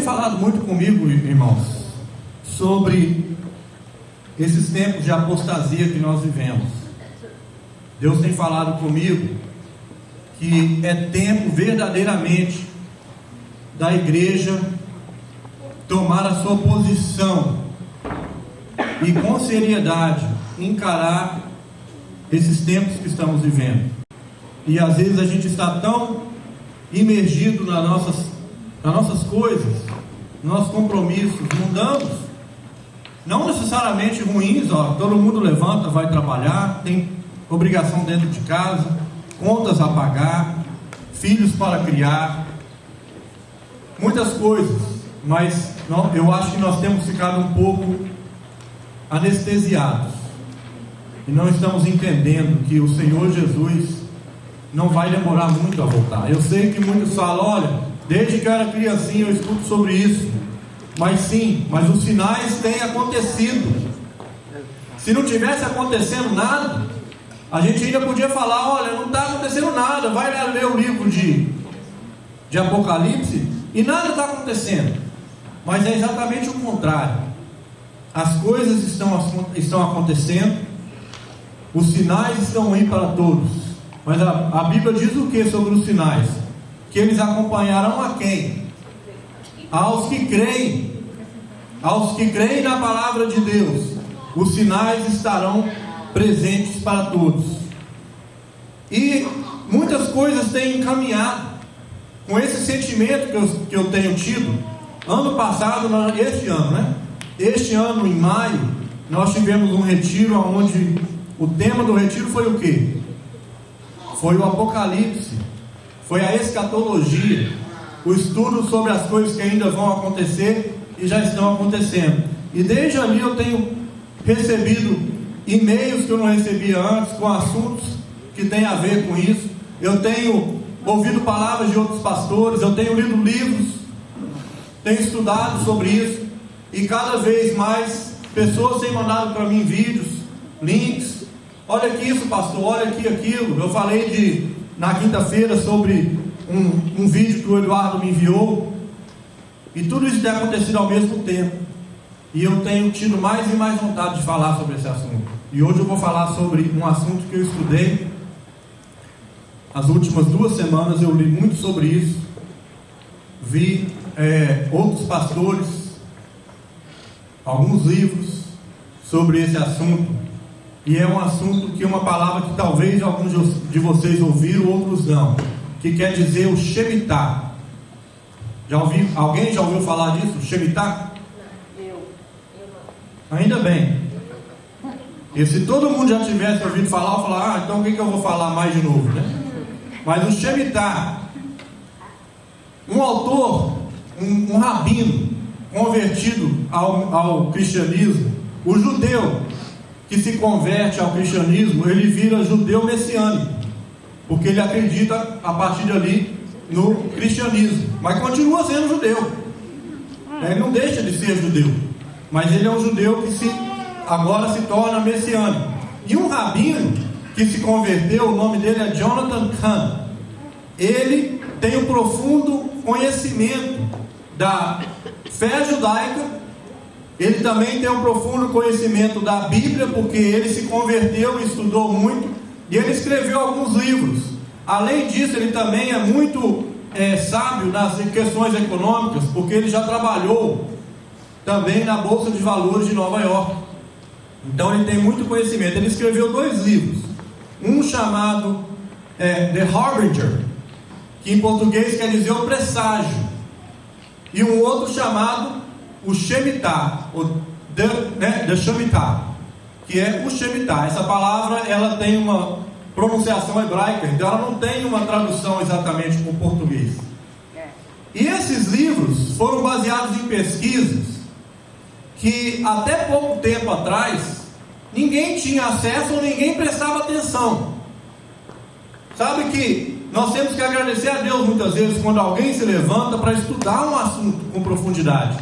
falado muito comigo, irmãos, sobre esses tempos de apostasia que nós vivemos. Deus tem falado comigo que é tempo verdadeiramente da igreja tomar a sua posição e com seriedade encarar esses tempos que estamos vivendo. E às vezes a gente está tão imergido nas nossas coisas, nos nossos compromissos mundanos, não necessariamente ruins. Todo mundo levanta, vai trabalhar, tem obrigação dentro de casa, contas a pagar, filhos para criar, muitas coisas, mas eu acho que nós temos ficado um pouco anestesiados e não estamos entendendo que o Senhor Jesus não vai demorar muito a voltar. Eu sei que muitos falam: olha, desde que eu era criancinha eu escuto sobre isso. Mas sim, mas os sinais têm acontecido. Se não tivesse acontecendo nada, a gente ainda podia falar: olha, não está acontecendo nada. Vai lá ler o livro de Apocalipse e nada está acontecendo. Mas é exatamente o contrário. As coisas estão acontecendo, os sinais estão aí para todos. Mas a Bíblia diz o que sobre os sinais? Que eles acompanharão a quem? Aos que creem. Aos que creem na palavra de Deus, os sinais estarão presentes para todos. E muitas coisas têm encaminhado com esse sentimento que eu tenho tido. Ano passado, este ano em maio, nós tivemos um retiro onde o tema do retiro foi o quê? Foi o Apocalipse, foi a escatologia, o estudo sobre as coisas que ainda vão acontecer e já estão acontecendo. E desde ali eu tenho recebido e-mails que eu não recebia antes, com assuntos que têm a ver com isso. Eu tenho ouvido palavras de outros pastores, eu tenho lido livros, tenho estudado sobre isso, e cada vez mais pessoas têm mandado para mim vídeos, links. Olha aqui isso, pastor, olha aqui aquilo. Eu falei na quinta-feira sobre um vídeo que o Eduardo me enviou. E tudo isso tem acontecido ao mesmo tempo. E eu tenho tido mais e mais vontade de falar sobre esse assunto. E hoje eu vou falar sobre um assunto que eu estudei. As últimas 2 semanas eu li muito sobre isso. Vi outros pastores, alguns livros sobre esse assunto. E é um assunto que uma palavra que talvez alguns de vocês ouviram, outros não. Que quer dizer o Shemitah. Alguém já ouviu falar disso? Shemitah? Eu não. Ainda bem. E se todo mundo já tivesse ouvido falar, eu falar: então o que eu vou falar mais de novo, né? Mas o Shemitah, um autor, um rabino convertido ao cristianismo, o judeu que se converte ao cristianismo, ele vira judeu messiânico, porque ele acredita a partir dali no cristianismo, mas continua sendo judeu. Ele não deixa de ser judeu, mas ele é um judeu que agora se torna messiânico. E um rabino que se converteu, o nome dele é Jonathan Cahn. Ele tem um profundo conhecimento da fé judaica. Ele também tem um profundo conhecimento da Bíblia, porque ele se converteu e estudou muito, e ele escreveu alguns livros. Além disso, ele também é muito sábio nas questões econômicas, porque ele já trabalhou também na Bolsa de Valores de Nova York. Então ele tem muito conhecimento. Ele escreveu 2 livros, um chamado The Harbinger, que em português quer dizer o presságio, e um outro chamado o Shemitah, The Shemitah, que é o Shemitah. Essa palavra ela tem uma pronunciação hebraica, então ela não tem uma tradução exatamente para o português. E esses livros foram baseados em pesquisas que até pouco tempo atrás ninguém tinha acesso ou ninguém prestava atenção. Sabe que nós temos que agradecer a Deus muitas vezes quando alguém se levanta para estudar um assunto com profundidade,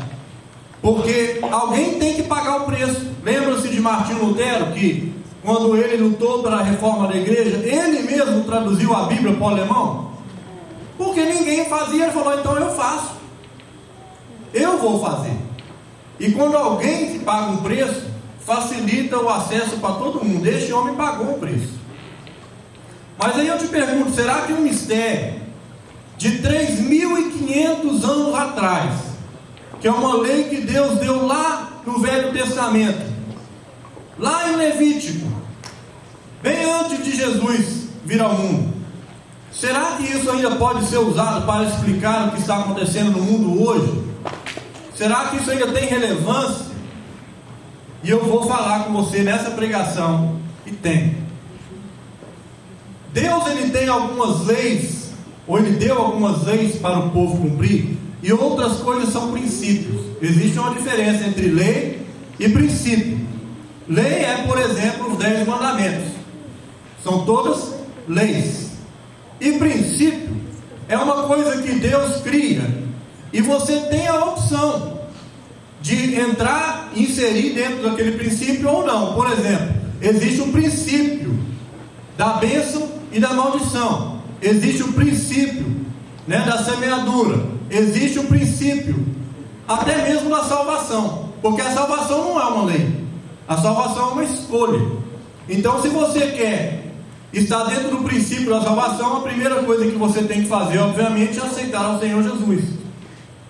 porque alguém tem que pagar o preço. Lembra-se de Martinho Lutero, que quando ele lutou pela reforma da igreja, ele mesmo traduziu a Bíblia para o alemão? Porque ninguém fazia. Ele falou: então eu faço. eu vou fazer. E quando alguém paga um preço, facilita o acesso para todo mundo. Este homem pagou o preço. Mas aí eu te pergunto, será que um mistério de 3.500 anos atrás, que é uma lei que Deus deu lá no Velho Testamento, lá em Levítico, bem antes de Jesus vir ao mundo, será que isso ainda pode ser usado para explicar o que está acontecendo no mundo hoje? Será que isso ainda tem relevância? E eu vou falar com você nessa pregação, e tem. Deus, ele tem algumas leis, ou ele deu algumas leis para o povo cumprir, e outras coisas são princípios. Existe uma diferença entre lei e princípio. Lei é, por exemplo, os 10 mandamentos. São todas leis. E princípio é uma coisa que Deus cria, e você tem a opção de entrar e inserir dentro daquele princípio ou não. Por exemplo, existe o princípio da bênção e da maldição. Existe o princípio, da semeadura. Existe o princípio até mesmo da salvação, porque a salvação não é uma lei, a salvação é uma escolha. Então, se você quer estar dentro do princípio da salvação, a primeira coisa que você tem que fazer, obviamente, é aceitar o Senhor Jesus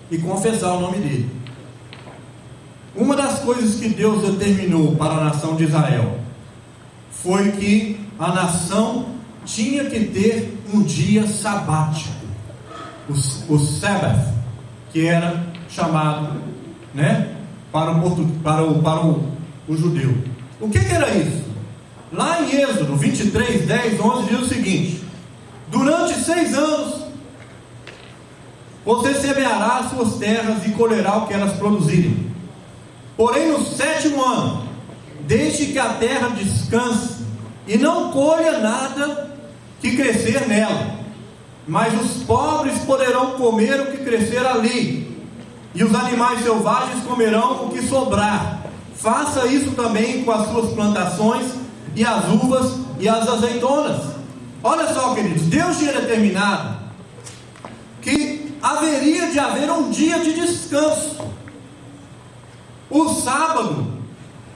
e confessar o nome dele. Uma das coisas que Deus determinou para a nação de Israel foi que a nação tinha que ter um dia sabático, o Sabbath, que era chamado, para o judeu. O que era isso? Lá em Êxodo 23, 10, 11 diz o seguinte: durante 6 anos você semeará as suas terras e colherá o que elas produzirem. Porém, no 7º ano, deixe que a terra descanse e não colha nada que crescer nela, mas os pobres poderão comer o que crescer ali, e os animais selvagens comerão o que sobrar. Faça isso também com as suas plantações, e as uvas e as azeitonas. Olha só, queridos, Deus tinha determinado que haveria de haver um dia de descanso. O sábado,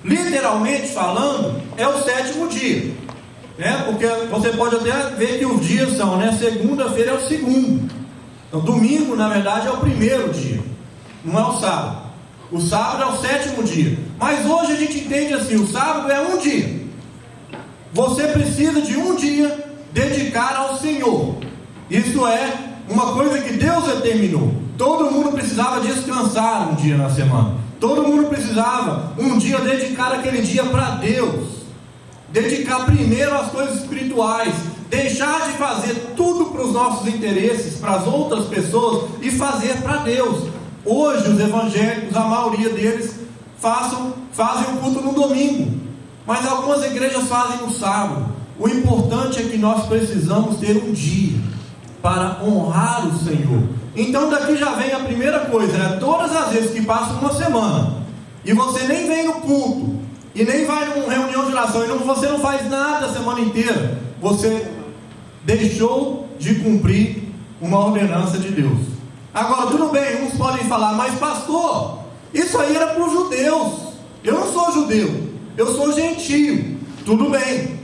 literalmente falando, é o 7º dia, porque você pode até ver que os dias são, segunda-feira é o 2º, então domingo na verdade é o 1º dia, não é o sábado. O sábado é o 7º dia, mas hoje a gente entende assim: o sábado é um dia. Você precisa de um dia dedicar ao Senhor. Isso é uma coisa que Deus determinou. Todo mundo precisava descansar um dia na semana. Todo mundo precisava um dia dedicar aquele dia para Deus. Dedicar primeiro às coisas espirituais. Deixar de fazer tudo para os nossos interesses, para as outras pessoas, e fazer para Deus. Hoje os evangélicos, a maioria deles, fazem o culto no domingo, mas algumas igrejas fazem no sábado. O importante é que nós precisamos ter um dia para honrar o Senhor. Então daqui já vem a primeira coisa, todas as vezes que passa uma semana e você nem vem no culto, e nem vai numa reunião de oração, e você não faz nada a semana inteira, você deixou de cumprir uma ordenança de Deus. Agora tudo bem, uns podem falar: mas pastor, isso aí era para os judeus, eu não sou judeu, eu sou gentio. Tudo bem,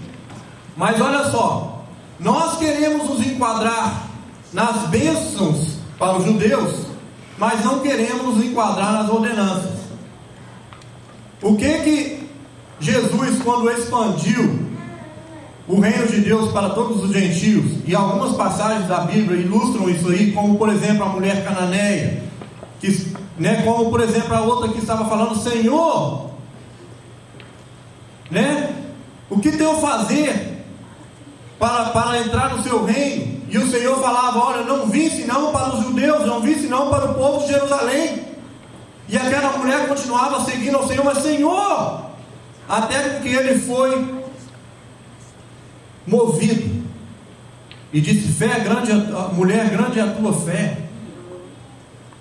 mas olha só, nós queremos nos enquadrar nas bênçãos para os judeus, mas não queremos nos enquadrar nas ordenanças. O que Jesus, quando expandiu o reino de Deus para todos os gentios, e algumas passagens da Bíblia ilustram isso aí, como por exemplo a mulher cananeia, como por exemplo a outra que estava falando: Senhor, o que devo fazer para entrar no seu reino? E o Senhor falava: olha, não vim senão para os judeus, não vim senão para o povo de Jerusalém. E aquela mulher continuava seguindo ao Senhor: mas Senhor, até que ele foi movido e disse: fé grande, mulher, grande é a tua fé.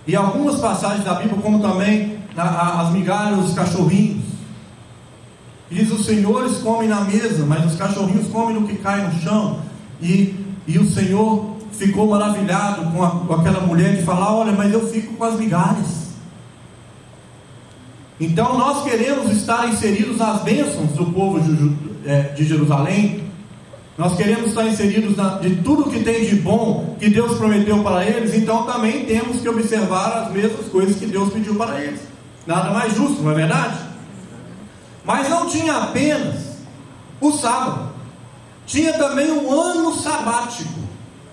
E algumas passagens da Bíblia, como também as migalhas dos cachorrinhos, diz: os senhores comem na mesa, mas os cachorrinhos comem no que cai no chão. E o Senhor ficou maravilhado com aquela mulher, de falar: olha, mas eu fico com as migalhas, Então nós queremos estar inseridos nas bênçãos do povo de Jerusalém. Nós queremos estar inseridos de tudo que tem de bom que Deus prometeu para eles. Então também temos que observar as mesmas coisas que Deus pediu para eles. Nada mais justo, não é verdade? Mas não tinha apenas o sábado, tinha também o ano sabático.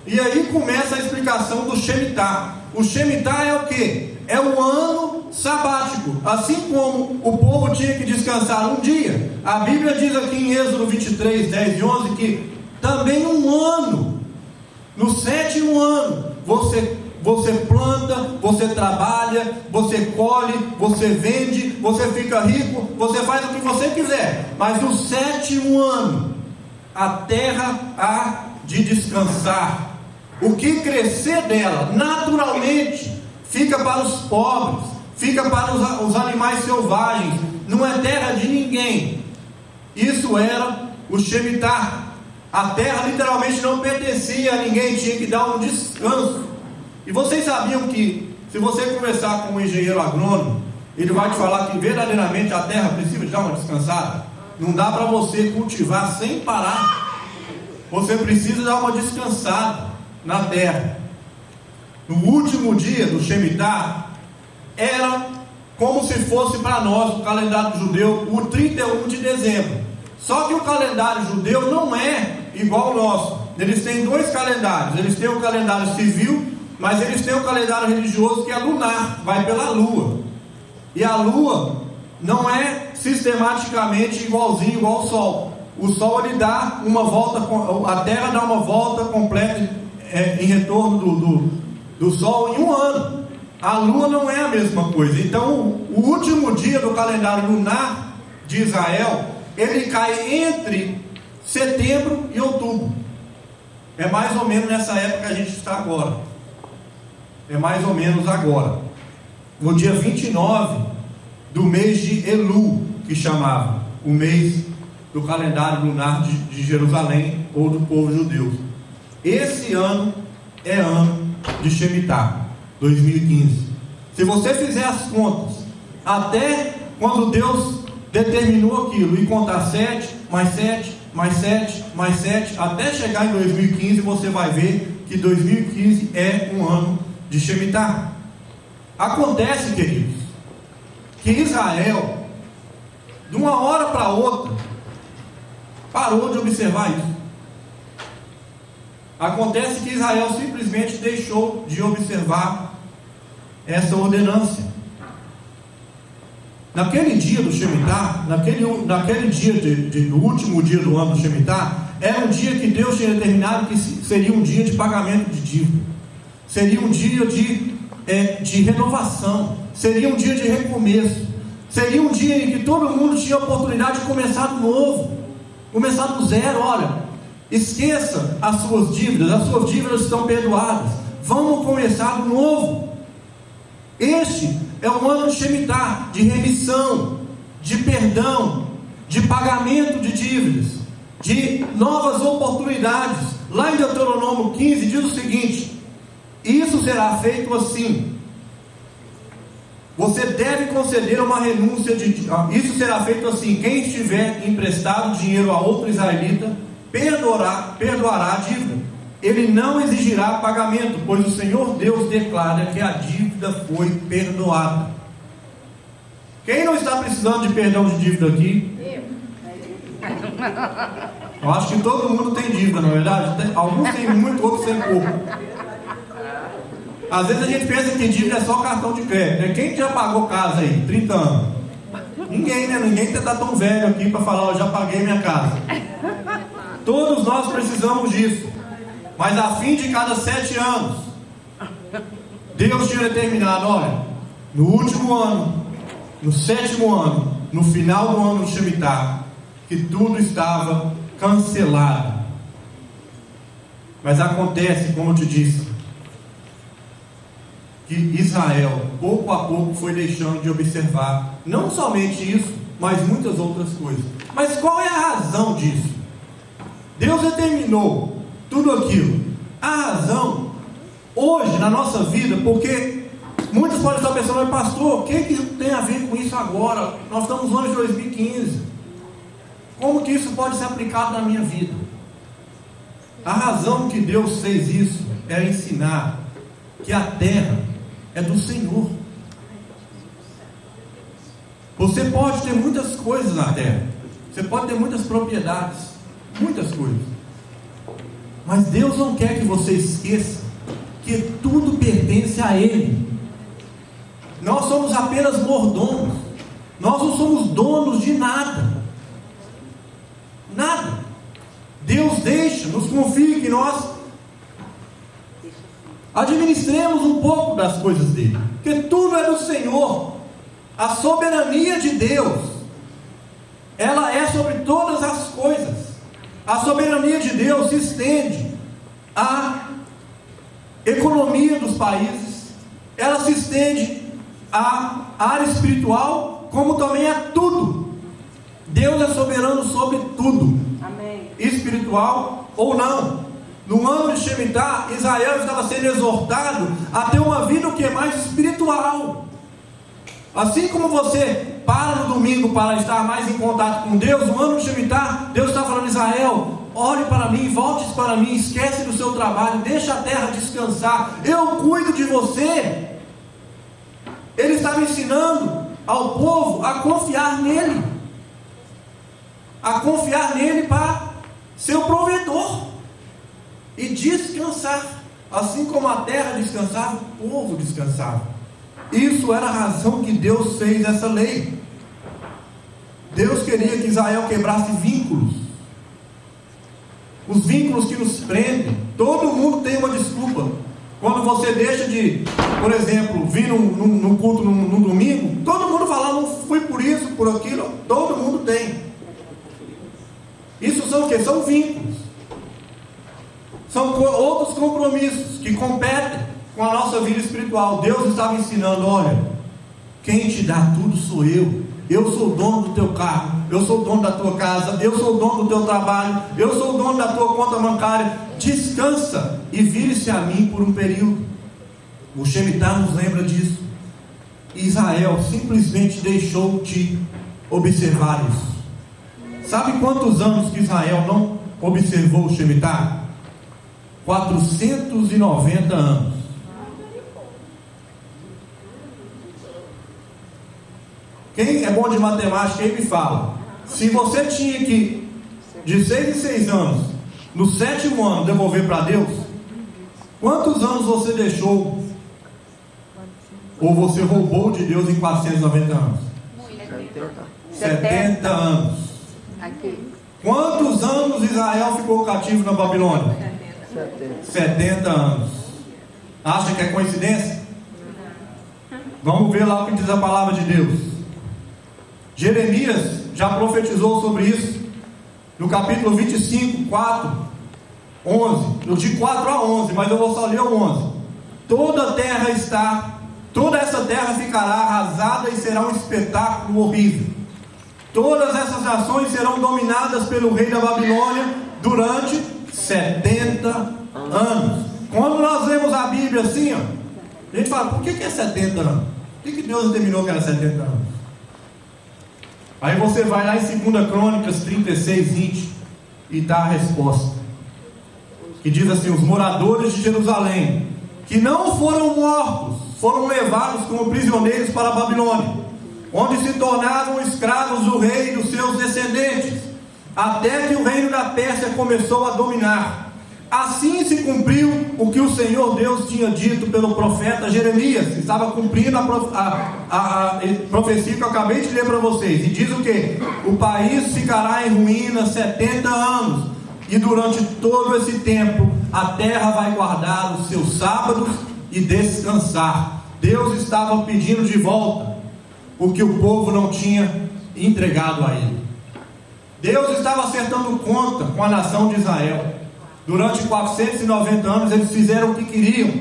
E aí começa a explicação do Shemitah. O Shemitah é o quê? É o ano sabático. Assim como o povo tinha que descansar um dia, a Bíblia diz aqui em Êxodo 23, 10 e 11 que também um ano, no 7º ano, você planta, você trabalha, você colhe, você vende, você fica rico, você faz o que você quiser, mas no 7º ano a terra há de descansar. O que crescer dela naturalmente fica para os pobres, fica para os animais selvagens, não é terra de ninguém. Isso era o Shemitah. A terra literalmente não pertencia a ninguém, tinha que dar um descanso. E vocês sabiam que, se você conversar com um engenheiro agrônomo, ele vai te falar que verdadeiramente a terra precisa de dar uma descansada. Não dá para você cultivar sem parar. Você precisa dar uma descansada na terra. No último dia do Shemitah, era como se fosse para nós, o calendário judeu, o 31 de dezembro. Só que o calendário judeu não é igual ao nosso. Eles têm dois calendários. Eles têm o calendário civil, mas eles têm o calendário religioso que é lunar, vai pela lua. E a lua não é sistematicamente igual ao sol. O sol ele dá uma volta, a terra dá uma volta completa em retorno do sol em um ano. A lua não é a mesma coisa. Então o último dia do calendário lunar de Israel, ele cai entre setembro e outubro. É mais ou menos nessa época que a gente está agora. É mais ou menos agora. No dia 29 do mês de Elul, que chamava o mês do calendário lunar de Jerusalém ou do povo judeu. Esse ano é ano de Shemitah, 2015. Se você fizer as contas, até quando Deus determinou aquilo e contar 7, mais 7, mais 7, mais 7, até chegar em 2015, você vai ver que 2015 é um ano de Shemitah. Acontece, queridos, que Israel, de uma hora para outra, parou de observar isso. Acontece que Israel simplesmente deixou de observar essa ordenância. Naquele dia do Shemitah, naquele dia do último dia do ano do Shemitah, era um dia que Deus tinha determinado que seria um dia de pagamento de dívida, seria um dia de renovação, seria um dia de recomeço, seria um dia em que todo mundo tinha a oportunidade de começar do novo, começar do zero. Olha, esqueça as suas dívidas estão perdoadas, vamos começar do novo. Este é um ano de Shemitah, de remissão, de perdão, de pagamento de dívidas, de novas oportunidades. Lá em Deuteronômio 15 diz o seguinte: isso será feito assim. Você deve conceder uma renúncia isso será feito assim: quem estiver emprestado dinheiro a outro israelita perdoará a dívida. Ele não exigirá pagamento, pois o Senhor Deus declara que a dívida foi perdoada. Quem não está precisando de perdão de dívida aqui? Eu acho que todo mundo tem dívida, na verdade. Alguns têm muito, outros têm pouco. Às vezes a gente pensa que dívida é só cartão de crédito. Quem já pagou casa aí? 30 anos? Ninguém, né? Ninguém está tão velho aqui para falar: eu já paguei minha casa. Todos nós precisamos disso. Mas a fim de cada 7 anos, Deus tinha determinado: olha, no último ano, no 7º ano, no final do ano de Shemitah, que tudo estava cancelado. Mas acontece, como eu te disse, que Israel, pouco a pouco, foi deixando de observar não somente isso, mas muitas outras coisas. Mas qual é a razão disso? Deus determinou tudo aquilo. A razão, hoje, na nossa vida, porque Muitos podem estar pensando, mas pastor, o que tem a ver com isso agora? Nós estamos no ano de 2015. Como que isso pode ser aplicado na minha vida? A razão que Deus fez isso é ensinar que a terra é do Senhor. Você pode ter muitas coisas na terra, você pode ter muitas propriedades, muitas coisas, mas Deus não quer que você esqueça que tudo pertence a Ele. Nós somos apenas mordomos, nós não somos donos de nada, nada. Deus nos confia que nós administremos um pouco das coisas dele, porque tudo é do Senhor. A soberania de Deus, ela é sobre todas as coisas. A soberania de Deus se estende à economia dos países, ela se estende à área espiritual, como também a tudo. Deus é soberano sobre tudo. Amém. Espiritual ou não. No ano de Shemitah, Israel estava sendo exortado a ter uma vida o que é mais espiritual. Assim como você para no domingo para estar mais em contato com Deus, no ano de Shemitah, Deus está falando: Israel, olhe para mim, volte para mim, esquece do seu trabalho, deixa a terra descansar, eu cuido de você. Ele estava ensinando ao povo a confiar nele, para ser o provedor e descansar, assim como a terra descansava, o povo descansava. Isso era a razão que Deus fez essa lei. Deus queria que Israel quebrasse vínculos, os vínculos que nos prendem. Todo mundo tem uma desculpa. Quando você deixa de, por exemplo, vir num culto no domingo, todo mundo fala: não fui por isso, por aquilo. Todo mundo tem. Isso são o quê? São vínculos, são outros compromissos que competem com a nossa vida espiritual. Deus estava ensinando: olha, quem te dá tudo sou eu. Eu sou o dono do teu carro, eu sou o dono da tua casa, eu sou o dono do teu trabalho, eu sou o dono da tua conta bancária. Descansa e vire-se a mim por um período. O Shemitah nos lembra disso. Israel simplesmente deixou de observar isso. Sabe quantos anos que Israel não observou o Shemitah? 490 anos. Quem é bom de matemática aí me fala: se você tinha que, de 6 em 6 anos, no 7º ano, devolver para Deus, quantos anos você deixou, ou você roubou de Deus em 490 anos? 70 anos. Quantos anos Israel ficou cativo na Babilônia? 70 anos. Acha que é coincidência? Vamos ver lá o que diz a palavra de Deus. Jeremias já profetizou sobre isso no capítulo 25, 4, 11. Eu digo 4 a 11, mas eu vou só ler o 11. Toda essa terra ficará arrasada e será um espetáculo horrível. Todas essas nações serão dominadas pelo rei da Babilônia durante 70 anos. Quando nós lemos a Bíblia assim, a gente fala: por que é 70 anos? Por que Deus determinou que era 70 anos? Aí você vai lá em 2 Crônicas 36, 20 e dá a resposta, que diz assim: os moradores de Jerusalém, que não foram mortos, foram levados como prisioneiros para a Babilônia, onde se tornaram escravos do rei e dos seus descendentes, até que o reino da Pérsia começou a dominar. Assim se cumpriu o que o Senhor Deus tinha dito pelo profeta Jeremias. Estava cumprindo a profecia que eu acabei de ler para vocês. E diz o que? O país ficará em ruínas 70 anos. E durante todo esse tempo a terra vai guardar os seus sábados e descansar. Deus estava pedindo de volta o que o povo não tinha entregado a ele. Deus estava acertando conta com a nação de Israel. Durante 490 anos eles fizeram o que queriam,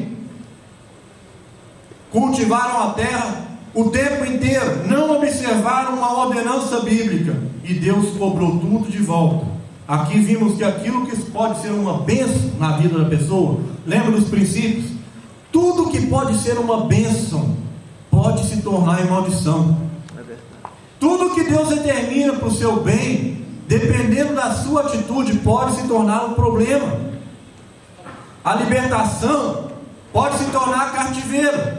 cultivaram a terra o tempo inteiro, não observaram uma ordenança bíblica, e Deus cobrou tudo de volta. Aqui vimos que aquilo que pode ser uma bênção na vida da pessoa, lembra dos princípios? Tudo que pode ser uma bênção pode se tornar em maldição. Tudo que Deus determina para o seu bem, dependendo da sua atitude, pode se tornar um problema. A libertação pode se tornar cativeiro.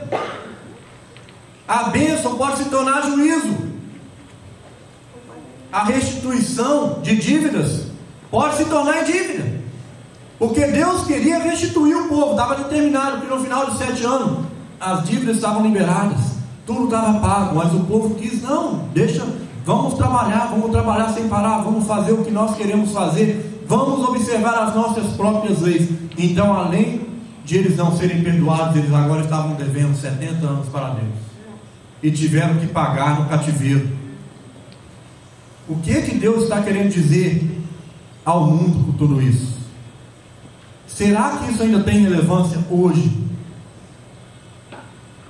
A bênção pode se tornar juízo. A restituição de dívidas pode se tornar em dívida. Porque Deus queria restituir o povo, estava determinado que no final de 7 anos as dívidas estavam liberadas, tudo estava pago, mas o povo quis, não, vamos trabalhar sem parar, vamos fazer o que nós queremos fazer, vamos observar as nossas próprias leis. Então, além de eles não serem perdoados, eles agora estavam devendo 70 anos para Deus, e tiveram que pagar no cativeiro. O que Deus está querendo dizer ao mundo com tudo isso? Será que isso ainda tem relevância hoje?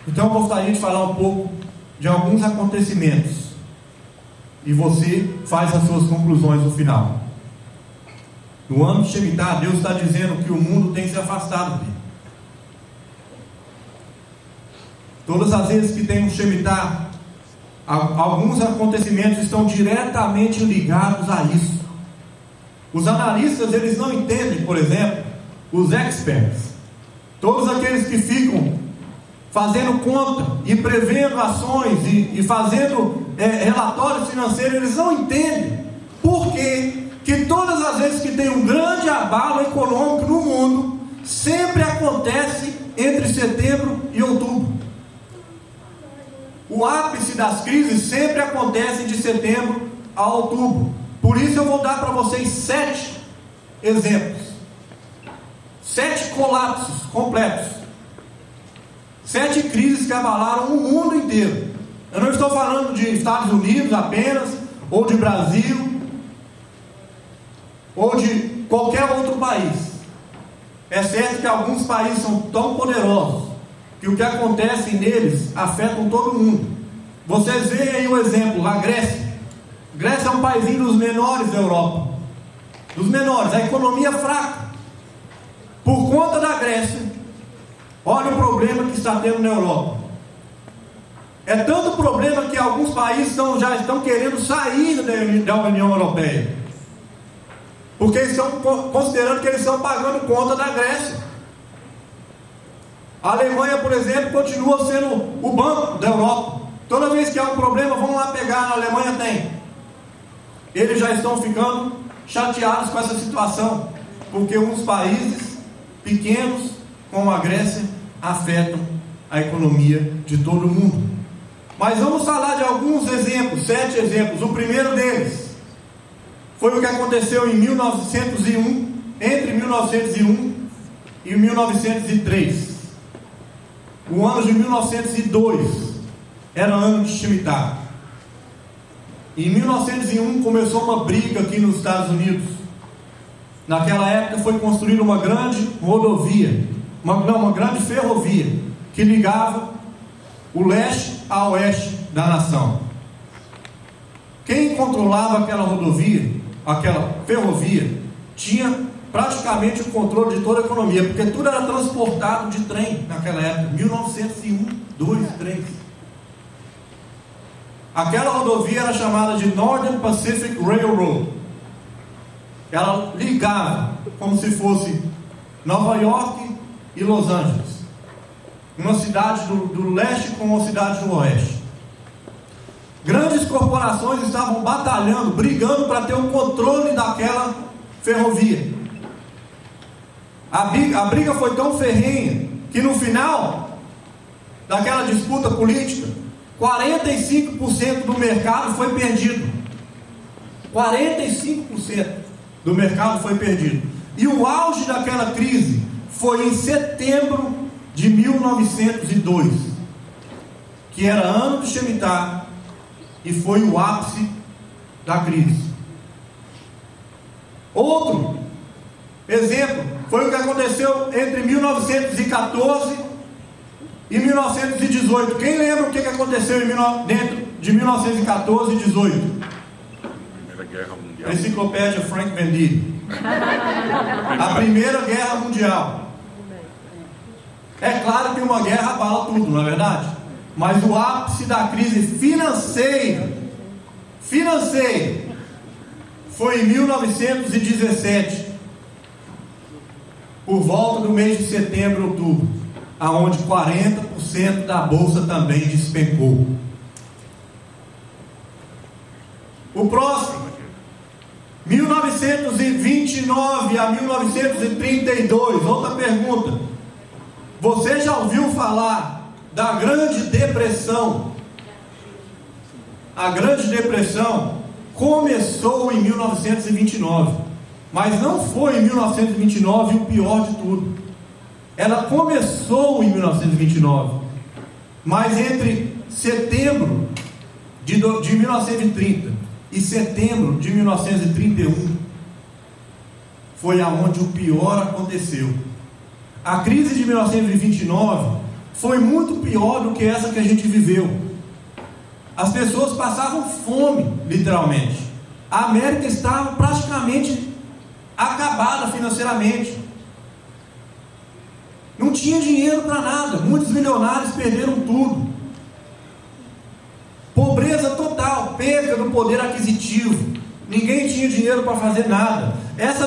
Então eu gostaria de falar um pouco de alguns acontecimentos, e você faz as suas conclusões no final. No ano de Shemitah, Deus está dizendo que o mundo tem se afastado dele. Todas as vezes que tem um Shemitah, alguns acontecimentos estão diretamente ligados a isso. Os analistas, eles não entendem, por exemplo, os experts, todos aqueles que ficam fazendo conta e prevendo ações e fazendo relatórios financeiros, eles não entendem por que todas as vezes que tem um grande abalo econômico no mundo, sempre acontece entre setembro e outubro. O ápice das crises sempre acontece de setembro a outubro. Por isso eu vou dar para vocês 7 exemplos, 7 colapsos completos, 7 crises que abalaram o mundo inteiro. Eu não estou falando de Estados Unidos apenas, ou de Brasil, ou de qualquer outro país. É certo que alguns países são tão poderosos que o que acontece neles afeta todo mundo. Vocês veem aí o exemplo, a Grécia. Grécia é um paísinho dos menores da Europa, dos menores, a economia fraca. Por conta da Grécia, olha o problema que está tendo na Europa. É tanto problema que alguns países já estão querendo sair da União Europeia, porque estão considerando que eles estão pagando conta da Grécia. A Alemanha, por exemplo, continua sendo o banco da Europa. Toda vez que há um problema, vamos lá pegar, na Alemanha tem. Eles já estão ficando chateados com essa situação, porque uns países pequenos, como a Grécia, afetam a economia de todo mundo. Mas vamos falar de alguns exemplos, 7 exemplos. O primeiro deles foi o que aconteceu em 1901, entre 1901 e 1903. O ano de 1902 era ano de Shemitah. Em 1901 começou uma briga aqui nos Estados Unidos. Naquela época foi construída uma grande rodovia, uma grande ferrovia, que ligava o leste a oeste da nação. Quem controlava aquela rodovia, aquela ferrovia, tinha praticamente o controle de toda a economia, porque tudo era transportado de trem naquela época, 1901, 2, 3. Aquela rodovia era chamada de Northern Pacific Railroad. Ela ligava como se fosse Nova York e Los Angeles, uma cidade do leste com uma cidade do oeste. Grandes corporações estavam batalhando, brigando para ter o controle daquela ferrovia. A briga foi tão ferrenha que no final daquela disputa política, 45% do mercado foi perdido. 45% do mercado foi perdido. E o auge daquela crise foi em setembro de 1902, que era ano de Shemitah, e foi o ápice da crise. Outro exemplo foi o que aconteceu entre 1914 e 1918. Quem lembra o que aconteceu dentro de 1914 e 18? Primeira Guerra Mundial. A enciclopédia Frank Venditti. A Primeira Guerra Mundial. É claro que uma guerra abala tudo, não é verdade? Mas o ápice da crise financeira foi em 1917, por volta do mês de setembro, outubro, aonde 40% da bolsa também despencou. O próximo, 1929 a 1932, outra pergunta. Você já ouviu falar da Grande Depressão? A Grande Depressão começou em 1929, mas não foi em 1929 o pior de tudo. Ela começou em 1929, mas entre setembro de 1930 e setembro de 1931 foi aonde o pior aconteceu. A crise de 1929 foi muito pior do que essa que a gente viveu. As pessoas passavam fome, literalmente. A América estava praticamente acabada financeiramente. Não tinha dinheiro para nada. Muitos milionários perderam tudo. Pobreza total, perda do poder aquisitivo. Ninguém tinha dinheiro para fazer nada. Essa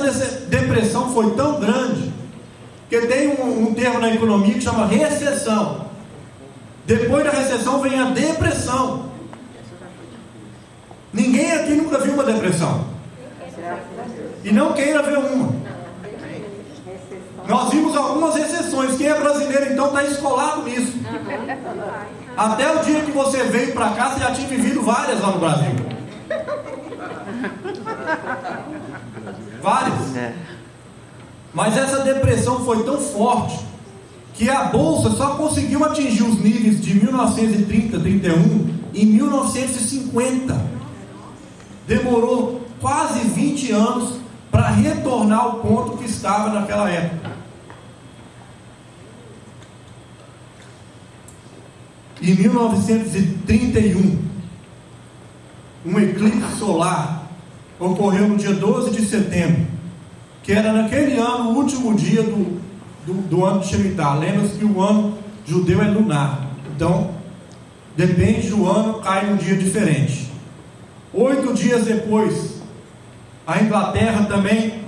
depressão foi tão grande que tem um termo na economia que chama recessão. Depois da recessão vem a depressão. Ninguém aqui nunca viu uma depressão. E não queira ver uma. Nós vimos algumas exceções. Quem é brasileiro então está escolado nisso. Até o dia que você veio para cá, você já tinha vivido várias lá no Brasil. Várias. Mas essa depressão foi tão forte que a bolsa só conseguiu atingir os níveis de 1930, 31 em 1950. Demorou quase 20 anos para retornar ao ponto que estava naquela época. Em 1931, um eclipse solar ocorreu no dia 12 de setembro, que era naquele ano o último dia do ano de Shemitah. Lembra-se que o ano judeu é lunar, então depende do ano, cai num dia diferente. 8 dias depois, a Inglaterra também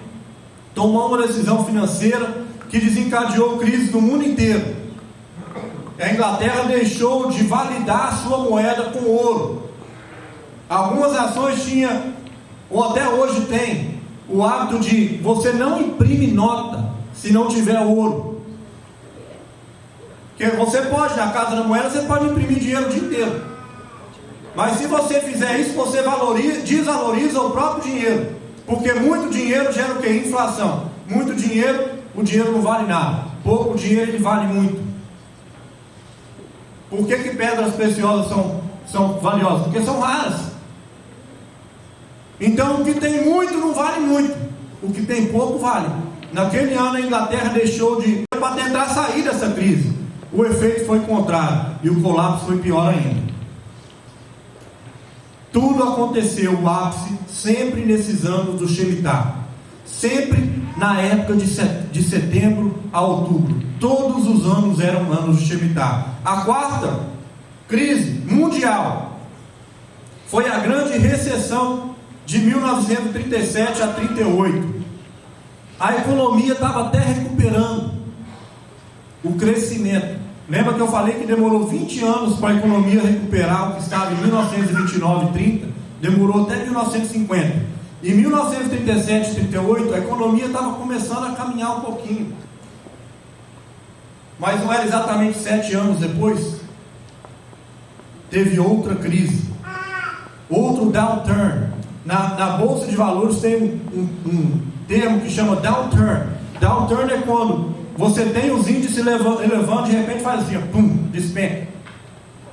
tomou uma decisão financeira que desencadeou crise no mundo inteiro. A Inglaterra deixou de validar a sua moeda com ouro. Algumas ações tinham, ou até hoje tem, o hábito de você não imprime nota se não tiver ouro. Porque você pode, na Casa da Moeda, você pode imprimir dinheiro o dia inteiro. Mas se você fizer isso, você desvaloriza o próprio dinheiro. Porque muito dinheiro gera o quê? Inflação. Muito dinheiro, o dinheiro não vale nada. Pouco dinheiro, ele vale muito. Por que pedras preciosas são valiosas? Porque são raras. Então o que tem muito não vale muito. O que tem pouco vale. Naquele ano a Inglaterra deixou para tentar sair dessa crise. O efeito foi contrário. E o colapso foi pior ainda. Tudo aconteceu, o ápice, sempre nesses anos do Shemitah. Sempre na época de setembro a outubro. Todos os anos eram anos de Shemitah. A quarta crise mundial foi a grande recessão de 1937 a 38. A economia estava até recuperando o crescimento. Lembra que eu falei que demorou 20 anos para a economia recuperar o que estava em 1929 e 30? Demorou até 1950. Em 1937 e 38, a economia estava começando a caminhar um pouquinho. Mas não era exatamente 7 anos depois? Teve outra crise. Outro downturn. Na Bolsa de Valores tem um termo que chama downturn. Downturn é quando você tem os índices elevando, de repente faz assim, pum, despenca.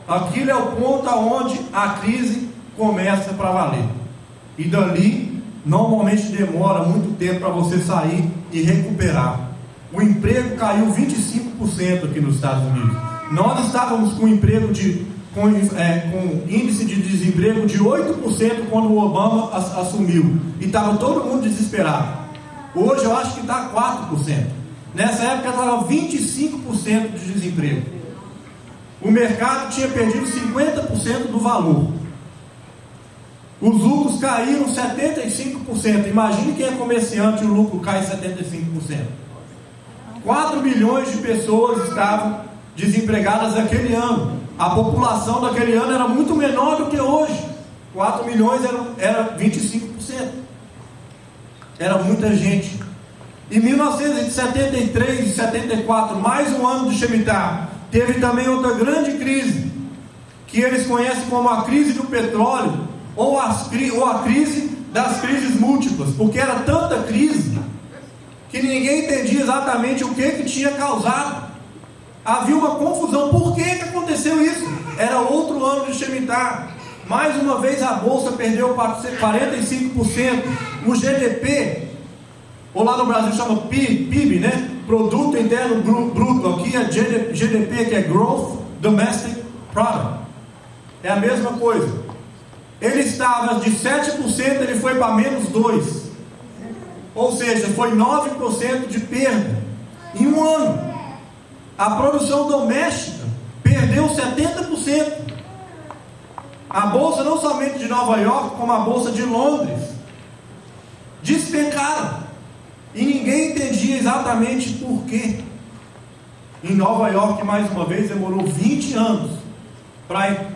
Aquilo é o ponto aonde a crise começa para valer. E dali, normalmente demora muito tempo para você sair e recuperar. O emprego caiu 25% aqui nos Estados Unidos. Nós estávamos com emprego com índice de desemprego de 8% quando o Obama assumiu. E estava todo mundo desesperado. Hoje eu acho que está 4%. Nessa época estava 25% de desemprego. o mercado tinha perdido 50% do valor. Os lucros caíram 75%. Imagine quem é comerciante e o lucro cai 75%. 4 milhões de pessoas estavam desempregadas naquele ano. A população daquele ano era muito menor do que hoje. 4 milhões era 25%. Era muita gente. Em 1973 e 74, mais um ano do Shemitah, teve também outra grande crise, que eles conhecem como a crise do petróleo, ou a crise das crises múltiplas, porque era tanta crise que ninguém entendia exatamente o que tinha causado. Havia uma confusão. Por que aconteceu isso? Era outro ano de Shemitah. Mais uma vez a bolsa perdeu 45%. O GDP, ou lá no Brasil chama PIB, né? Produto Interno Bruto. Aqui é GDP, que é Growth Domestic Product. É a mesma coisa. Ele estava de 7%, ele foi para menos 2%. Ou seja, foi 9% de perda em um ano. A produção doméstica perdeu 70%. A bolsa não somente de Nova York, como a bolsa de Londres despencaram. E ninguém entendia exatamente por quê. Em Nova York, mais uma vez, demorou 20 anos para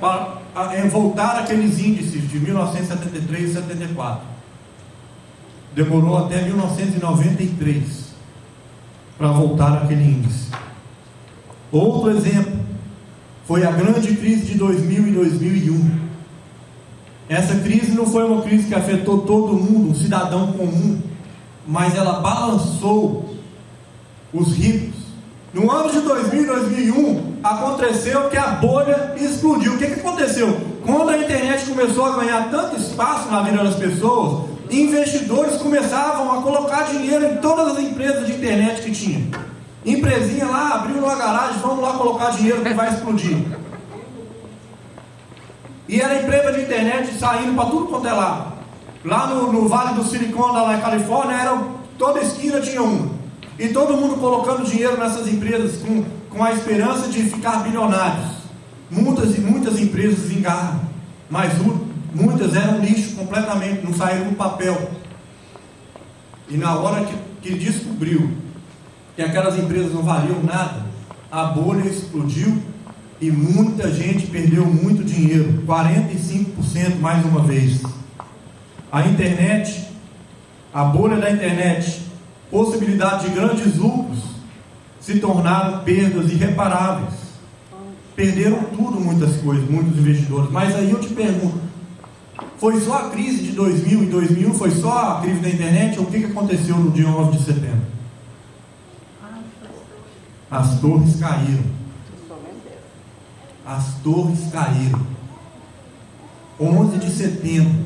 voltar aqueles índices de 1973 e 74. Demorou até 1993 para voltar aquele índice. Outro exemplo foi a grande crise de 2000 e 2001. Essa crise não foi uma crise que afetou todo mundo, um cidadão comum, mas ela balançou os ricos. No ano de 2000 e 2001, aconteceu que a bolha explodiu. O que aconteceu? Quando a internet começou a ganhar tanto espaço na vida das pessoas, investidores começavam a colocar dinheiro em todas as empresas de internet que tinha. Empresinha lá, abriu uma garagem, vamos lá colocar dinheiro que vai explodir. E era empresa de internet saindo para tudo quanto é lado. Lá no Vale do Silicon, lá na Califórnia, toda esquina tinha uma. E todo mundo colocando dinheiro nessas empresas com a esperança de ficar bilionários. Muitas e muitas empresas vingaram, mas muitas eram lixo completamente, não saíram no papel. E na hora que descobriu que aquelas empresas não valiam nada, a bolha explodiu e muita gente perdeu muito dinheiro, 45% mais uma vez. A internet, a bolha da internet, possibilidade de grandes lucros, se tornaram perdas irreparáveis. Perderam tudo, muitas coisas, muitos investidores. Mas aí eu te pergunto, foi só a crise de 2000 e 2001, foi só a crise da internet, ou o que aconteceu no dia 11 de setembro? As torres caíram. As torres caíram. 11 de setembro.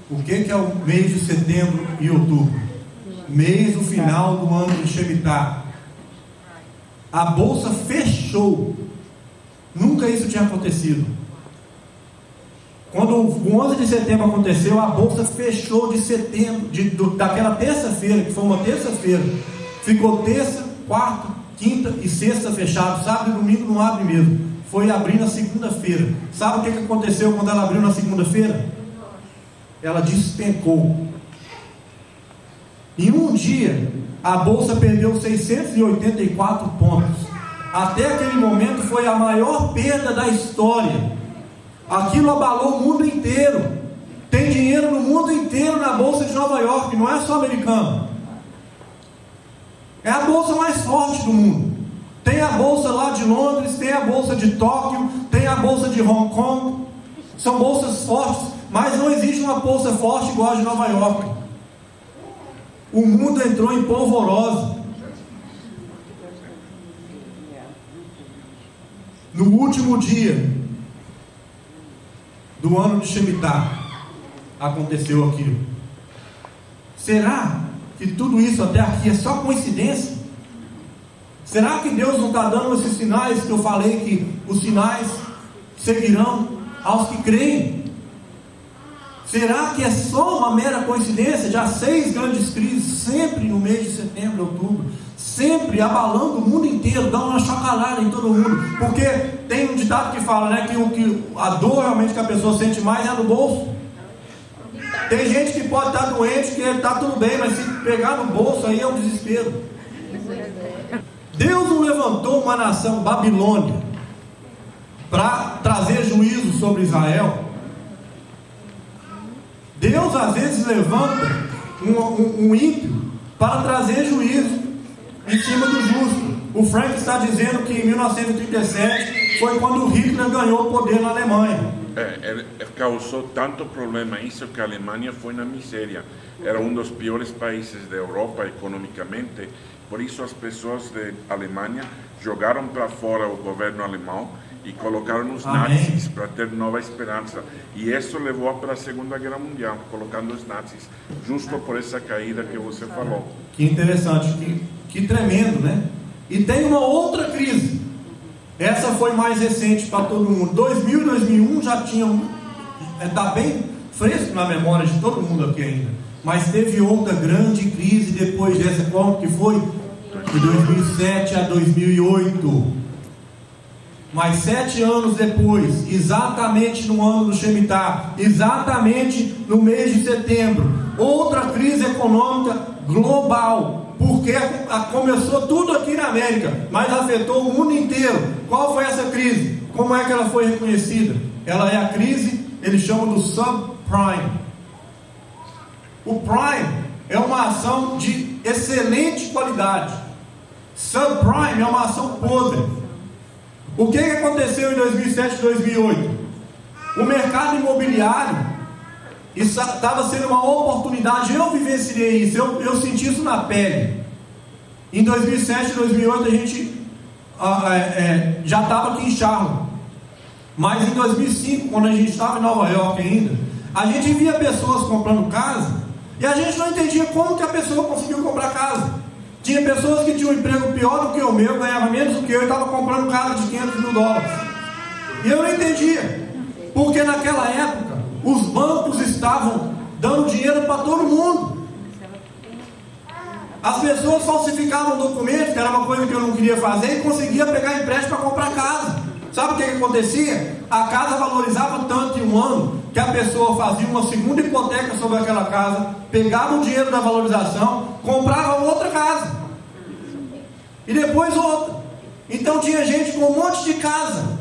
O que é o mês de setembro e outubro? Mês do final do ano de Shemitah. A bolsa fechou. Nunca isso tinha acontecido. Quando o 11 de setembro aconteceu, a bolsa fechou de setembro, daquela terça-feira, que foi uma terça-feira. Ficou terça, quarta, quinta e sexta fechado. Sábado e domingo não abre mesmo. Foi abrir na segunda-feira. Sabe o que aconteceu quando ela abriu na segunda-feira? Ela despencou. Em um dia, a bolsa perdeu 684 pontos. Até aquele momento foi a maior perda da história. Aquilo abalou o mundo inteiro. Tem dinheiro no mundo inteiro na bolsa de Nova York, não é só americano. É a bolsa mais forte do mundo. Tem a bolsa lá de Londres, tem a bolsa de Tóquio, tem a bolsa de Hong Kong. São bolsas fortes, mas não existe uma bolsa forte igual a de Nova York. O mundo entrou em polvorosa. No último dia do ano de Shemitah, aconteceu aquilo. Será que tudo isso até aqui é só coincidência? Será que Deus não está dando esses sinais que eu falei, que os sinais seguirão aos que creem? Será que é só uma mera coincidência? Já 6 grandes crises, sempre no mês de setembro e outubro. sempre abalando o mundo inteiro, dando uma chacalhada em todo mundo, porque tem um ditado que fala, né, que a dor realmente que a pessoa sente mais é no bolso. Tem gente que pode estar doente, que está tudo bem, mas se pegar no bolso aí é um desespero. Deus não levantou uma nação, Babilônia, para trazer juízo sobre Israel. Deus às vezes levanta um ímpio para trazer juízo em cima do justo. O Frank está dizendo que em 1937 foi quando Hitler ganhou o poder na Alemanha. Causou tanto problema isso que a Alemanha foi na miséria. Era um dos piores países da Europa economicamente. Por isso as pessoas da Alemanha jogaram para fora o governo alemão e colocaram os nazis para ter nova esperança. E isso levou para a Segunda Guerra Mundial, colocando os nazis, justo por essa caída que você falou. Que interessante, que tremendo, né? E tem uma outra crise. Essa foi mais recente para todo mundo. 2000 e 2001 já tinham, está bem fresco na memória de todo mundo aqui ainda. Mas teve outra grande crise depois dessa, qual que foi? De 2007 a 2008. Mas 7 anos depois, exatamente no ano do Shemitah, exatamente no mês de setembro, outra crise econômica global, porque começou tudo aqui na América, mas afetou o mundo inteiro. Qual foi essa crise? Como é que ela foi reconhecida? Ela é a crise, eles chamam do subprime. O prime é uma ação de excelente qualidade. Subprime é uma ação podre. O que aconteceu em 2007 e 2008? O mercado imobiliário estava sendo uma oportunidade. Eu vivenciei isso, eu senti isso na pele. Em 2007 e 2008 a gente já estava aqui em Charlotte. Mas em 2005, quando a gente estava em Nova York ainda, a gente via pessoas comprando casa e a gente não entendia como que a pessoa conseguiu comprar casa. Tinha pessoas que tinham um emprego pior do que o meu, ganhava menos do que eu e estava comprando casa de 500 mil dólares. E eu não entendia, porque naquela época os bancos estavam dando dinheiro para todo mundo. As pessoas falsificavam documentos, que era uma coisa que eu não queria fazer, e conseguia pegar empréstimo para comprar casa. Sabe o que acontecia? A casa valorizava tanto em um ano, que a pessoa fazia uma segunda hipoteca sobre aquela casa, pegava o dinheiro da valorização, comprava outra casa, e depois outra. Então tinha gente com um monte de casa,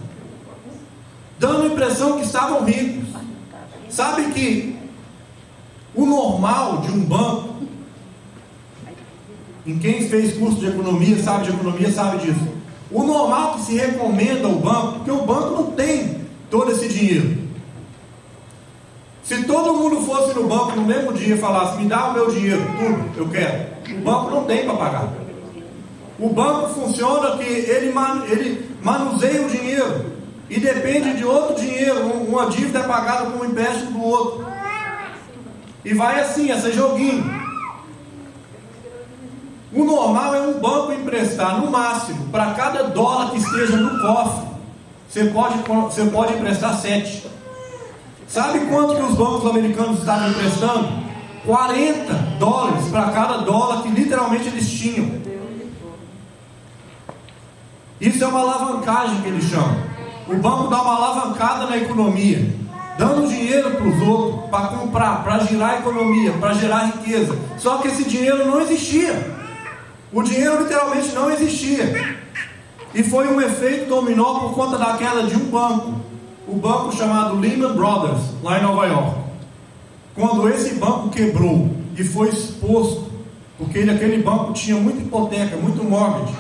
dando a impressão que estavam ricos. Sabe que o normal de um banco, em quem fez curso de economia, sabe disso. O normal que se recomenda ao banco, porque o banco não tem todo esse dinheiro. Se todo mundo fosse no banco no mesmo dia e falasse, me dá o meu dinheiro, tudo, eu quero. O banco não tem para pagar. O banco funciona que ele manuseia o dinheiro e depende de outro dinheiro. Uma dívida é pagada com um empréstimo do outro. E vai assim, esse joguinho. O normal é um banco emprestar, no máximo, para cada dólar que esteja no cofre, você pode emprestar 7. Sabe quanto que os bancos americanos estavam emprestando? 40 dólares para cada dólar que literalmente eles tinham. Isso é uma alavancagem que eles chamam. O banco dá uma alavancada na economia, dando dinheiro para os outros, para comprar, para girar a economia, para gerar riqueza. Só que esse dinheiro não existia. O dinheiro literalmente não existia. E foi um efeito dominó por conta da queda de um banco. O banco chamado Lehman Brothers, lá em Nova York. Quando esse banco quebrou e foi exposto, porque aquele banco tinha muita hipoteca, muito mortgage,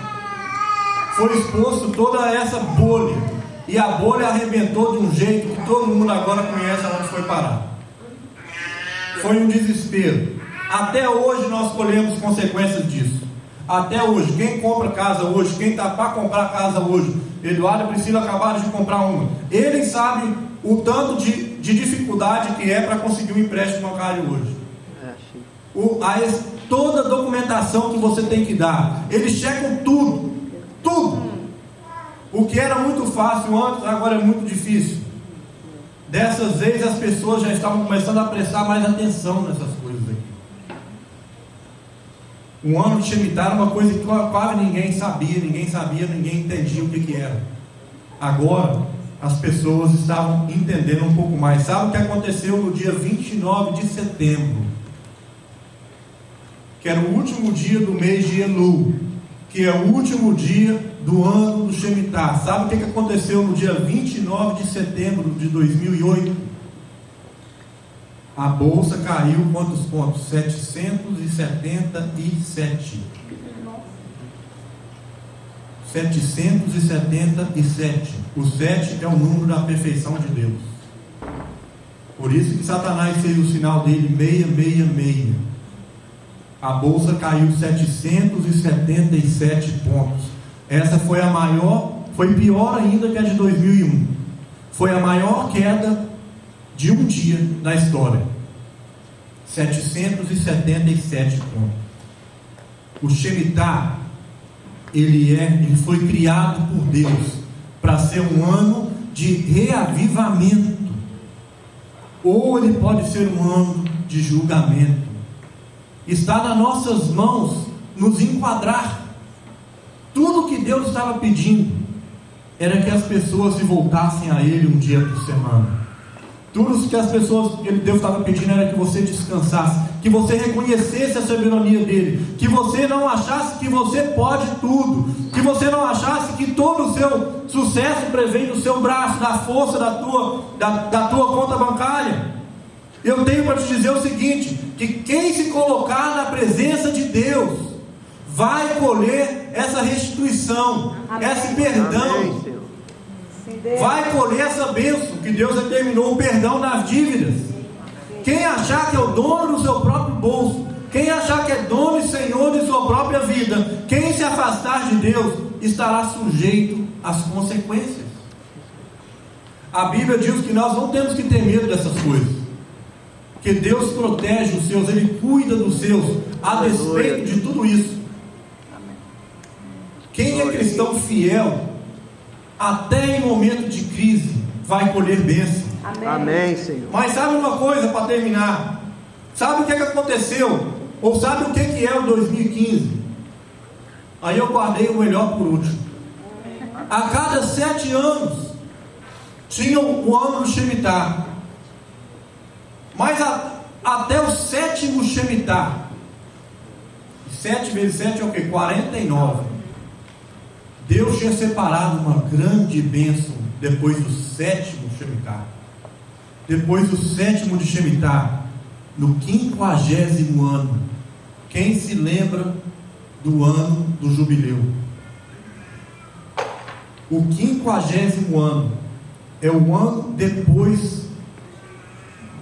foi exposto toda essa bolha. E a bolha arrebentou de um jeito que todo mundo agora conhece onde foi parar. Foi um desespero. Até hoje nós colhemos consequências disso. Até hoje, quem compra casa hoje, quem está para comprar casa hoje, Eduardo e Priscila acabaram de comprar uma. Eles sabem o tanto de dificuldade que é para conseguir um empréstimo bancário hoje. Toda a documentação que você tem que dar, eles checam tudo. O que era muito fácil antes, agora é muito difícil. Dessas vezes as pessoas já estavam começando a prestar mais atenção nessas coisas aqui. O ano de Shemitah era uma coisa que quase ninguém sabia, ninguém entendia o que era. Agora, as pessoas estavam entendendo um pouco mais. Sabe o que aconteceu no dia 29 de setembro? Que era o último dia do mês de Elul, que é o último dia do ano do Shemitah. Sabe o que aconteceu no dia 29 de setembro de 2008? A bolsa caiu quantos pontos? 777. 777. O 7 é o número da perfeição de Deus. Por isso que Satanás fez o sinal dele 666. A bolsa caiu 777 pontos. Essa foi a maior, foi pior ainda que a de 2001. Foi a maior queda de um dia na história. 777 pontos. O Shemitah, ele foi criado por Deus para ser um ano de reavivamento, ou ele pode ser um ano de julgamento. Está nas nossas mãos nos enquadrar. Tudo que Deus estava pedindo era que as pessoas se voltassem a Ele um dia por semana. Tudo que Deus estava pedindo era que você descansasse, que você reconhecesse a soberania dele, que você não achasse que você pode tudo, que você não achasse que todo o seu sucesso prevém no seu braço, da força da tua conta bancária. Eu tenho para te dizer o seguinte, que quem se colocar na presença de Deus vai colher essa restituição, esse perdão. Vai colher essa bênção que Deus determinou, o perdão das dívidas. Quem achar que é o dono do seu próprio bolso, quem achar que é dono e senhor de sua própria vida, quem se afastar de Deus, estará sujeito às consequências. A Bíblia diz que nós não temos que ter medo dessas coisas, que Deus protege os seus, Ele cuida dos seus, a despeito de tudo isso. Quem é cristão fiel, até em momento de crise, vai colher bênção. Amém, Senhor. Mas sabe uma coisa para terminar? Sabe o que aconteceu? Ou sabe o que é o 2015? Aí eu guardei o melhor por último. A cada 7 anos tinha o ano do Shemitah. Mas até o 7º Shemitah, 7 vezes 7 é o que? 49. Deus tinha separado uma grande bênção depois do 7º Shemitah. Depois do 7º de Shemitah, no 50º ano. Quem se lembra do ano do jubileu? O 50º ano é o ano depois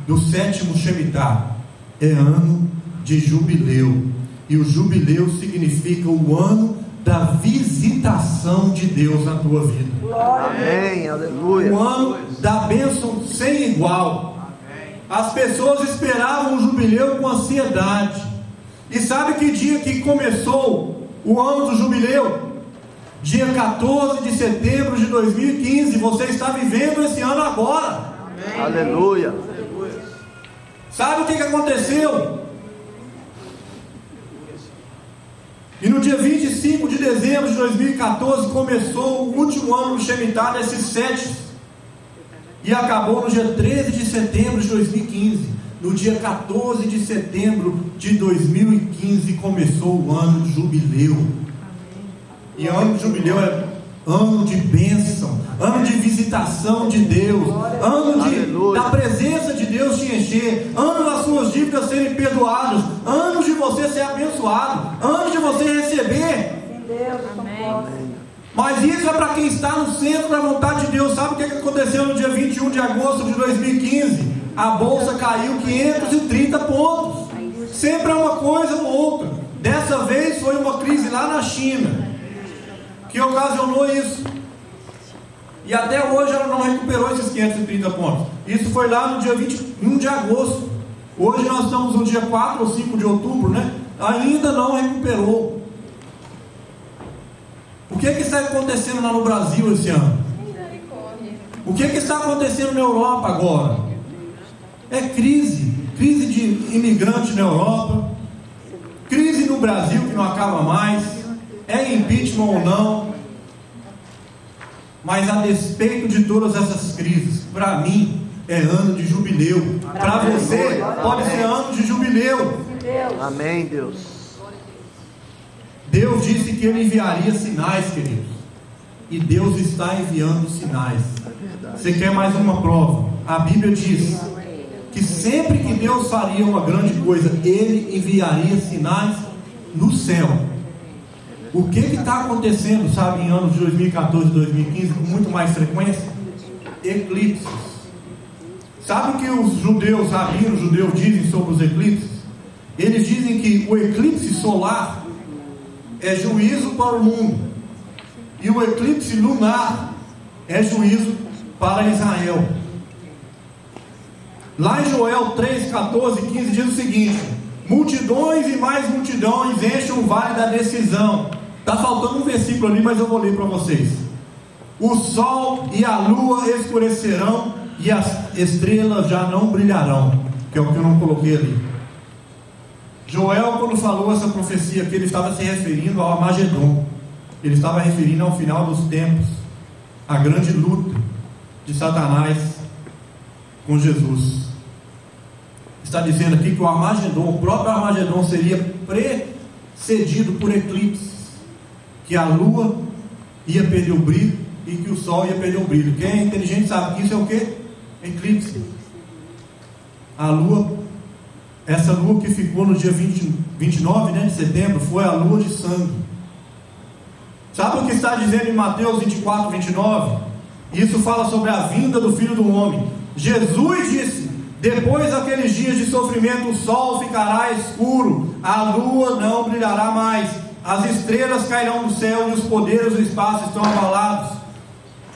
do 7º Shemitah. É ano de jubileu. E o jubileu significa o ano da visitação de Deus na tua vida. Amém, aleluia. O ano da bênção sem igual. As pessoas esperavam o jubileu com ansiedade. E sabe que dia que começou o ano do jubileu? Dia 14 de setembro de 2015. Você está vivendo esse ano agora. Amém. Aleluia. Sabe o que aconteceu? E no dia 25 de dezembro de 2014 começou o último ano do Shemitah desses 7. E acabou no dia 13 de setembro de 2015. No dia 14 de setembro de 2015 começou o ano do jubileu. E ano de jubileu é ano de bênção, ano de visitação de Deus, ano da presença de Deus te encher, ano das suas dívidas serem perdoadas, ano de você ser abençoado, ano de você receber. Amém. Mas isso é para quem está no centro da vontade de Deus. Sabe o que aconteceu no dia 21 de agosto de 2015? A bolsa caiu 530 pontos. Sempre é uma coisa ou outra. Dessa vez foi uma crise lá na China que ocasionou isso. E até hoje ela não recuperou esses 530 pontos. Isso foi lá no dia 21 de agosto. Hoje nós estamos no dia 4 ou 5 de outubro, né? Ainda não recuperou. O que está acontecendo lá no Brasil esse ano? O que está acontecendo na Europa agora? É crise de imigrante na Europa, crise no Brasil que não acaba mais, é impeachment ou não, mas a despeito de todas essas crises, para mim é ano de jubileu, para você pode ser ano de jubileu. Amém, Deus. Deus disse que Ele enviaria sinais, queridos, e Deus está enviando sinais. Você quer mais uma prova? A Bíblia diz que sempre que Deus faria uma grande coisa, Ele enviaria sinais no céu. O que está acontecendo, sabe, em anos de 2014 e 2015, com muito mais frequência? Eclipses. Sabe o que os judeus, rabinos judeus, dizem sobre os eclipses? Eles dizem que o eclipse solar é juízo para o mundo, e o eclipse lunar é juízo para Israel. Lá em Joel 3, 14 e 15 diz o seguinte: multidões e mais multidões enchem o vale da decisão. Está faltando um versículo ali, mas eu vou ler para vocês. O sol e a lua escurecerão e as estrelas já não brilharão, que é o que eu não coloquei ali. Joel, quando falou essa profecia aqui, ele estava se referindo ao Armagedon. Ele estava referindo ao final dos tempos, a grande luta de Satanás com Jesus. Está dizendo aqui que o Armagedon, o próprio Armagedon, seria precedido por eclipses, que a lua ia perder o brilho e que o sol ia perder o brilho. Quem é inteligente sabe que isso é o que? Eclipse. A lua, essa lua que ficou no dia 29 de setembro, foi a lua de sangue. Sabe o que está dizendo em Mateus 24, 29? Isso fala sobre a vinda do Filho do Homem. Jesus disse: depois daqueles dias de sofrimento, o sol ficará escuro, a lua não brilhará mais, as estrelas cairão do céu e os poderes do espaço estão abalados.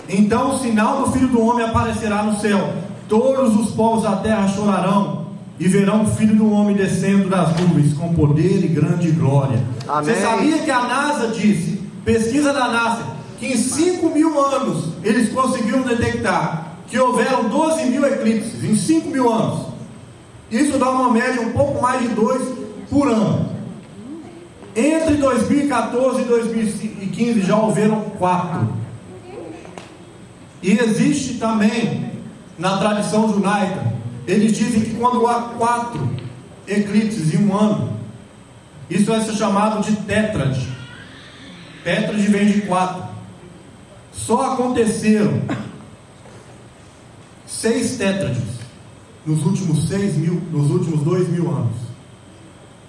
Então o sinal do Filho do Homem aparecerá no céu. Todos os povos da terra chorarão e verão o Filho do Homem descendo das nuvens com poder e grande glória. Amém. Você sabia que a NASA disse, pesquisa da NASA, que em 5.000 anos eles conseguiram detectar que houveram 12.000 eclipses em 5.000 anos. Isso dá uma média um pouco mais de 2 por ano. Entre 2014 e 2015 já houveram 4. E existe também na tradição judaica, eles dizem que quando há 4 eclipses em um ano, isso vai ser chamado de tétrade. Tétrade vem de 4. Só aconteceram 6 tétrades nos últimos 2.000 anos.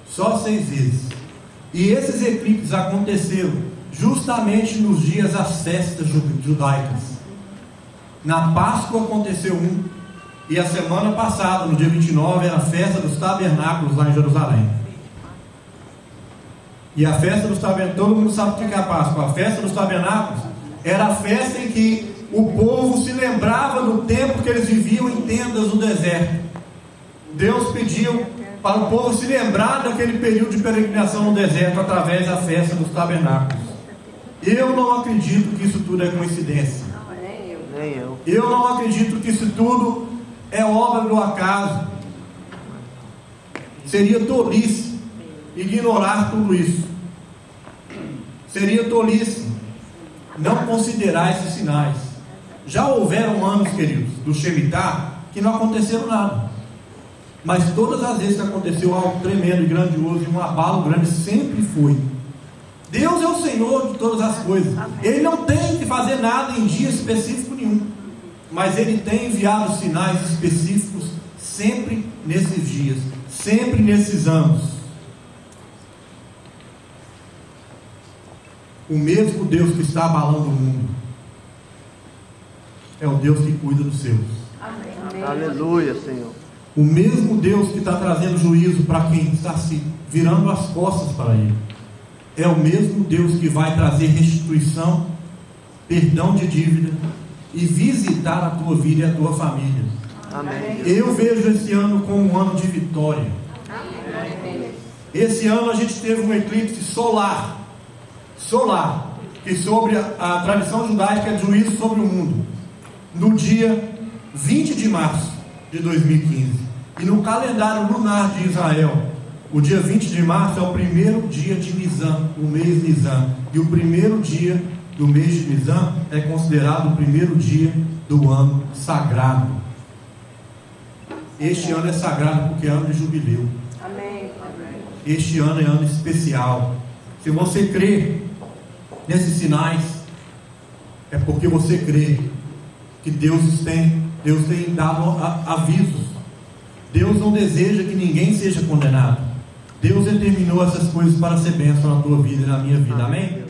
Só 6 vezes. E esses eclipses aconteceram justamente nos dias das festas judaicas. Na Páscoa aconteceu um, e a semana passada, no dia 29, era a festa dos tabernáculos lá em Jerusalém. E a festa dos tabernáculos, todo mundo sabe o que é a Páscoa. A festa dos tabernáculos era a festa em que o povo se lembrava do tempo que eles viviam em tendas no deserto. Deus pediu para o povo se lembrar daquele período de peregrinação no deserto através da festa dos tabernáculos. Eu não acredito que isso tudo é coincidência. Nem eu. Eu não acredito que isso tudo é obra do acaso. Seria tolice ignorar tudo isso. Seria tolice não considerar esses sinais. Já houveram anos, queridos, do Shemitah, que não aconteceram nada. Mas todas as vezes que aconteceu algo tremendo e grandioso, e um abalo grande, sempre foi. Deus é o Senhor de todas as coisas. Ele não tem que fazer nada em dia específico nenhum, mas Ele tem enviado sinais específicos sempre nesses dias, sempre nesses anos. O mesmo Deus que está abalando o mundo é o Deus que cuida dos seus. Amém. Aleluia, Senhor. O mesmo Deus que está trazendo juízo para quem está se virando as costas para Ele é o mesmo Deus que vai trazer restituição, perdão de dívida e visitar a tua vida e a tua família. Amém. Eu vejo esse ano como um ano de vitória. Esse ano a gente teve um eclipse solar, que sobre a tradição judaica é juízo sobre o mundo, no dia 20 de março de 2015. E no calendário lunar de Israel O dia 20 de março é o primeiro dia de Nisan, o mês Nisan. E o primeiro dia do mês de Nisan é considerado o primeiro dia do ano sagrado. Este ano é sagrado porque é ano de jubileu. Amém. Este ano é ano especial. Se você crê nesses sinais, é porque você crê que Deus tem dado avisos. Deus não deseja que ninguém seja condenado. Deus determinou essas coisas para ser bênção na tua vida e na minha vida. Amém?